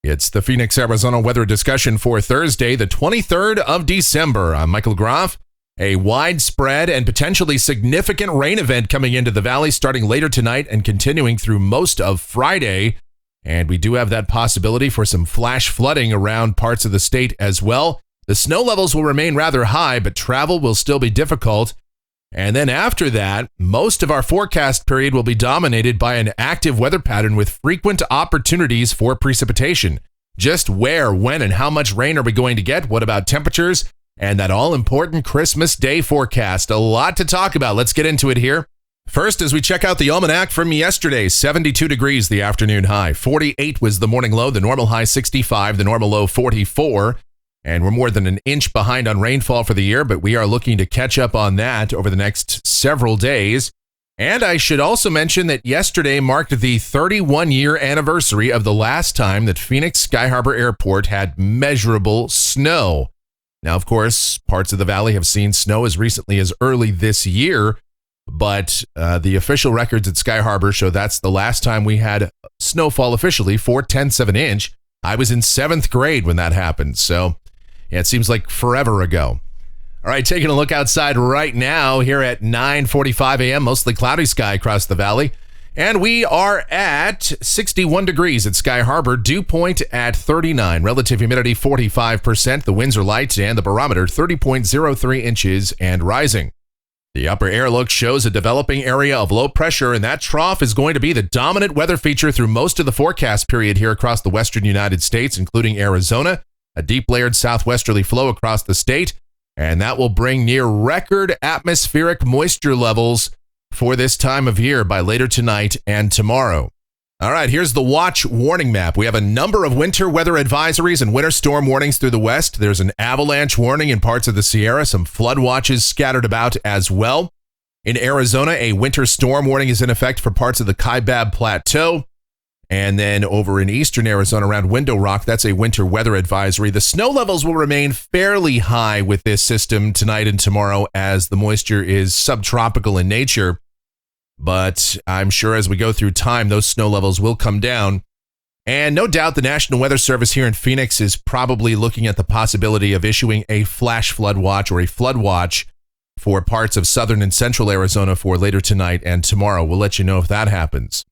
It's the Phoenix, Arizona weather discussion for Thursday, the 23rd of December. I'm Michael Groff. A widespread and potentially significant rain event coming into the valley starting later tonight and continuing through most of Friday. And we do have that possibility for some flash flooding around parts of the state as well. The snow levels will remain rather high, but travel will still be difficult. And then after that, most of our forecast period will be dominated by an active weather pattern with frequent opportunities for precipitation. Just where, when, and how much rain are we going to get? What about temperatures? And that all-important Christmas Day forecast. A lot to talk about. Let's get into it here. First, as we check out the almanac from yesterday, 72 degrees the afternoon high. 48 was the morning low, the normal high 65, the normal low 44. And we're more than an inch behind on rainfall for the year, but we are looking to catch up on that over the next several days. And I should also mention that yesterday marked the 31-year anniversary of the last time that Phoenix Sky Harbor Airport had measurable snow. Now, of course, parts of the valley have seen snow as recently as early this year, but the official records at Sky Harbor show that's the last time we had snowfall officially, 4/10 of an inch. I was in 7th grade when that happened, so yeah, it seems like forever ago. All right, taking a look outside right now here at 9:45 a.m., mostly cloudy sky across the valley. And we are at 61 degrees at Sky Harbor, dew point at 39, relative humidity 45%, the winds are light, and the barometer 30.03 inches and rising. The upper air look shows a developing area of low pressure, and that trough is going to be the dominant weather feature through most of the forecast period here across the western United States, including Arizona. A deep layered southwesterly flow across the state, and that will bring near record atmospheric moisture levels for this time of year by later tonight and tomorrow. All right, here's the watch warning map. We have a number of winter weather advisories and winter storm warnings through the west. There's an avalanche warning in parts of the Sierra, some flood watches scattered about as well. In Arizona, a winter storm warning is in effect for parts of the Kaibab Plateau. And then over in eastern Arizona around Window Rock, that's a winter weather advisory. The snow levels will remain fairly high with this system tonight and tomorrow as the moisture is subtropical in nature. But I'm sure as we go through time, those snow levels will come down. And no doubt the National Weather Service here in Phoenix is probably looking at the possibility of issuing a flash flood watch or a flood watch for parts of southern and central Arizona for later tonight and tomorrow. We'll let you know if that happens.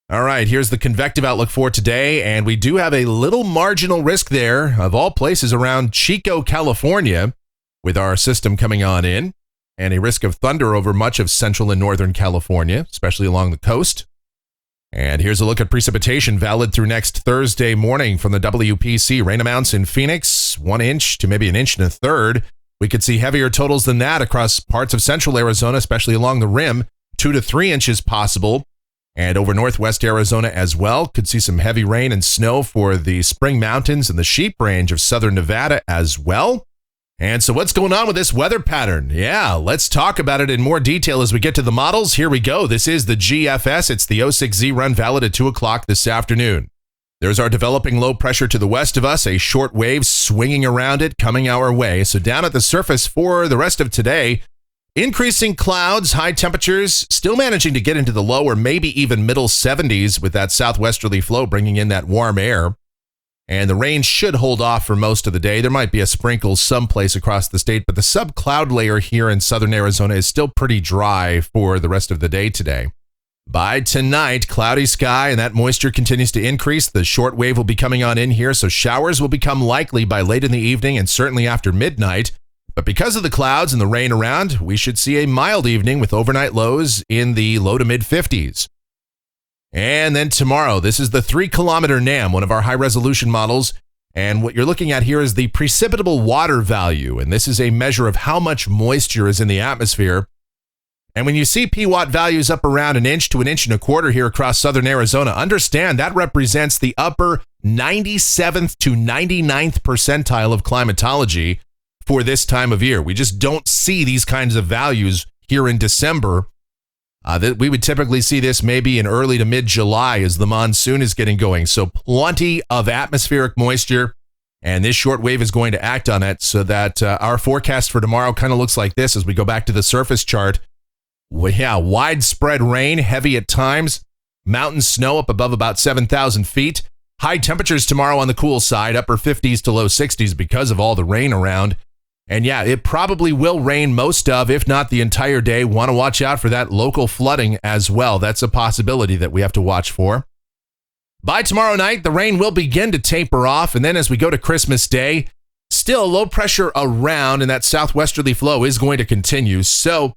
All right, here's the convective outlook for today, and we do have a little marginal risk there, of all places, around Chico, California, with our system coming on in, and a risk of thunder over much of central and northern California, especially along the coast. And here's a look at precipitation valid through next Thursday morning from the WPC. Rain amounts in Phoenix, 1 inch to maybe 1 1/3 inches. We could see heavier totals than that across parts of central Arizona, especially along the rim, 2 to 3 inches possible. And over northwest Arizona as well, could see some heavy rain and snow for the Spring Mountains and the Sheep Range of southern Nevada as well. And so what's going on with this weather pattern? Yeah, let's talk about it in more detail as we get to the models. Here we go. This is the GFS. It's the 06Z run valid at 2 o'clock this afternoon. There's our developing low pressure to the west of us, a short wave swinging around it, coming our way. So down at the surface for the rest of today, increasing clouds, high temperatures, still managing to get into the low or maybe even middle 70s with that southwesterly flow bringing in that warm air. And the rain should hold off for most of the day. There might be a sprinkle someplace across the state, but the subcloud layer here in southern Arizona is still pretty dry for the rest of the day today. By tonight, cloudy sky and that moisture continues to increase. The short wave will be coming on in here, so showers will become likely by late in the evening and certainly after midnight. But because of the clouds and the rain around, we should see a mild evening with overnight lows in the low to mid 50s. And then tomorrow, this is the 3-kilometer NAM, one of our high-resolution models. And what you're looking at here is the precipitable water value. And this is a measure of how much moisture is in the atmosphere. And when you see PWatt values up around 1 inch to 1.25 inches here across southern Arizona, understand that represents the upper 97th to 99th percentile of climatology for this time of year. We just don't see these kinds of values here in December. We would typically see this maybe in early to mid-July as the monsoon is getting going. So plenty of atmospheric moisture, and this short wave is going to act on it so that our forecast for tomorrow kind of looks like this as we go back to the surface chart. Well, yeah, widespread rain, heavy at times, mountain snow up above about 7,000 feet. High temperatures tomorrow on the cool side, upper 50s to low 60s because of all the rain around. And yeah, it probably will rain most of, if not the entire day. Want to watch out for that local flooding as well. That's a possibility that we have to watch for. By tomorrow night, the rain will begin to taper off. And then as we go to Christmas Day, still low pressure around, and that southwesterly flow is going to continue. So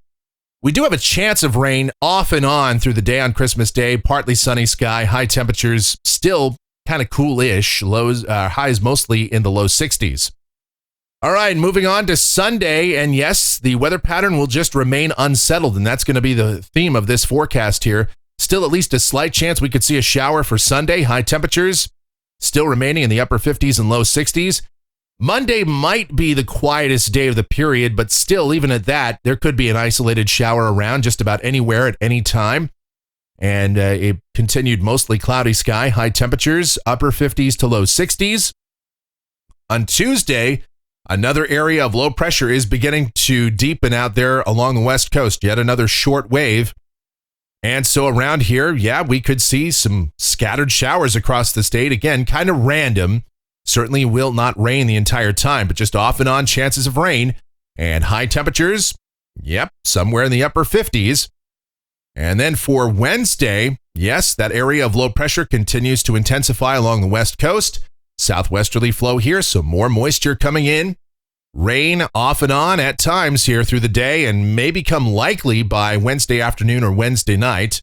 we do have a chance of rain off and on through the day on Christmas Day. Partly sunny sky, high temperatures, still kind of cool-ish. Highs mostly in the low 60s. All right, moving on to Sunday, and yes, the weather pattern will just remain unsettled, and that's going to be the theme of this forecast here. Still at least a slight chance we could see a shower for Sunday. High temperatures still remaining in the upper 50s and low 60s. Monday might be the quietest day of the period, but still, even at that, there could be an isolated shower around just about anywhere at any time. And a continued mostly cloudy sky, high temperatures, upper 50s to low 60s. On Tuesday, another area of low pressure is beginning to deepen out there along the west coast. Yet another short wave. And so around here, yeah, we could see some scattered showers across the state. Again, kind of random. Certainly will not rain the entire time, but just off and on chances of rain. And high temperatures, yep, somewhere in the upper 50s. And then for Wednesday, yes, that area of low pressure continues to intensify along the west coast. Southwesterly flow here, so more moisture coming in. Rain off and on at times here through the day and may become likely by Wednesday afternoon or Wednesday night.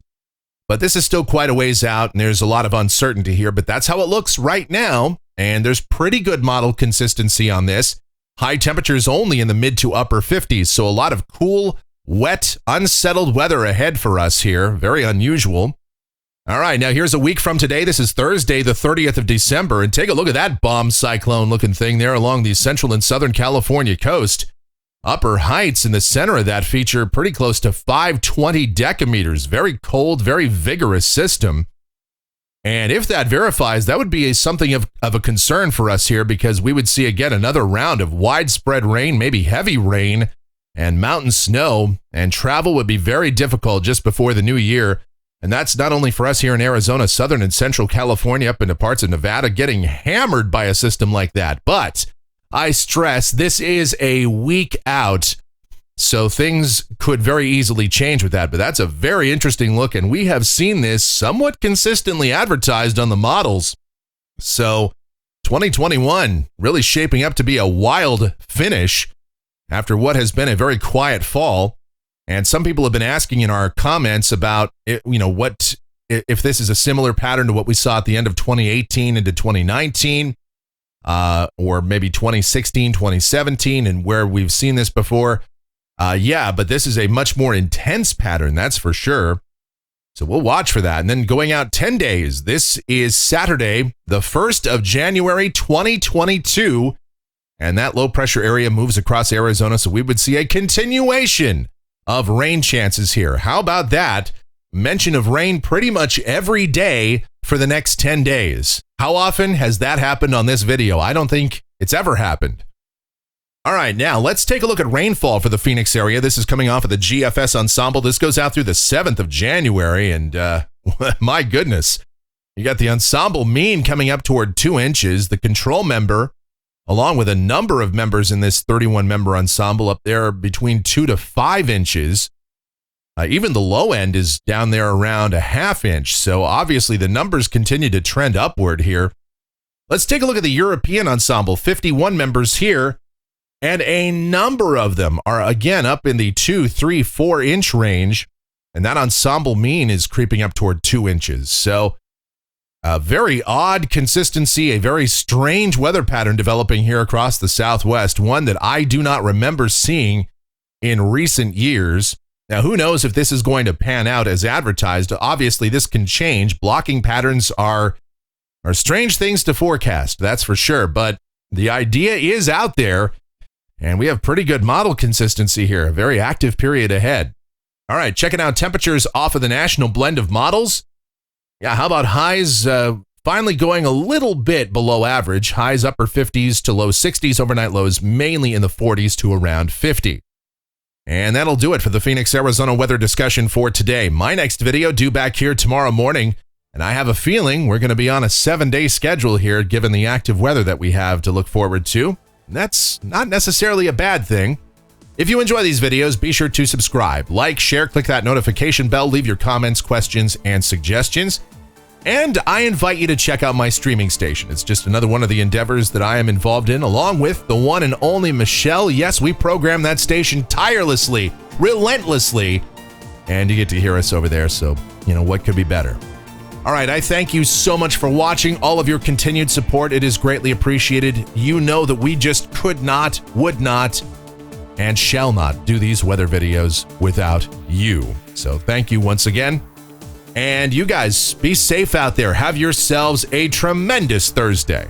But this is still quite a ways out, and there's a lot of uncertainty here, but that's how it looks right now. And there's pretty good model consistency on this. High temperatures only in the mid to upper 50s, so a lot of cool, wet, unsettled weather ahead for us here. Very unusual. All right, now here's a week from today. This is Thursday, the 30th of December, and take a look at that bomb cyclone-looking thing there along the central and southern California coast. Upper heights in the center of that feature pretty close to 520 decameters. Very cold, very vigorous system. And if that verifies, that would be something of a concern for us here because we would see again another round of widespread rain, maybe heavy rain and mountain snow, and travel would be very difficult just before the new year. And that's not only for us here in Arizona, southern and central California, up into parts of Nevada, getting hammered by a system like that. But I stress, this is a week out, so things could very easily change with that. But that's a very interesting look, and we have seen this somewhat consistently advertised on the models. So 2021 really shaping up to be a wild finish after what has been a very quiet fall. And some people have been asking in our comments about, what if this is a similar pattern to what we saw at the end of 2018 into 2019, or maybe 2016, 2017, and where we've seen this before. Yeah, but this is a much more intense pattern, that's for sure. So we'll watch for that. And then going out 10 days, this is Saturday, the 1st of January, 2022. And that low pressure area moves across Arizona, so we would see a continuation of rain chances here. How about that? Mention of rain pretty much every day for the next 10 days. How often has that happened on this video? I don't think it's ever happened. All right, now let's take a look at rainfall for the Phoenix area. This is coming off of the GFS ensemble. This goes out through the 7th of January, and my goodness, you got the ensemble mean coming up toward 2 inches. The control member, along with a number of members in this 31-member ensemble, up there between 2 to 5 inches. Even the low end is down there around a ½ inch. So obviously the numbers continue to trend upward here. Let's take a look at the European ensemble. 51 members here, and a number of them are again up in the 2, 3, 4 inch range. And that ensemble mean is creeping up toward 2 inches. So a very odd consistency, a very strange weather pattern developing here across the Southwest, one that I do not remember seeing in recent years. Now, who knows if this is going to pan out as advertised? Obviously, this can change. Blocking patterns are strange things to forecast, that's for sure. But the idea is out there, and we have pretty good model consistency here. A very active period ahead. All right, checking out temperatures off of the national blend of models. Yeah, how about highs finally going a little bit below average? Highs upper 50s to low 60s, overnight lows mainly in the 40s to around 50. And that'll do it for the Phoenix, Arizona weather discussion for today. My next video due back here tomorrow morning. And I have a feeling we're going to be on a 7-day schedule here, given the active weather that we have to look forward to. And that's not necessarily a bad thing. If you enjoy these videos, be sure to subscribe, like, share, click that notification bell, leave your comments, questions, and suggestions. And I invite you to check out my streaming station. It's just another one of the endeavors that I am involved in, along with the one and only Michelle. Yes, we program that station tirelessly, relentlessly, and you get to hear us over there, so, what could be better? All right, I thank you so much for watching, all of your continued support. It is greatly appreciated. You know that we just could not, would not, and shall not do these weather videos without you. So thank you once again. And you guys, be safe out there. Have yourselves a tremendous Thursday.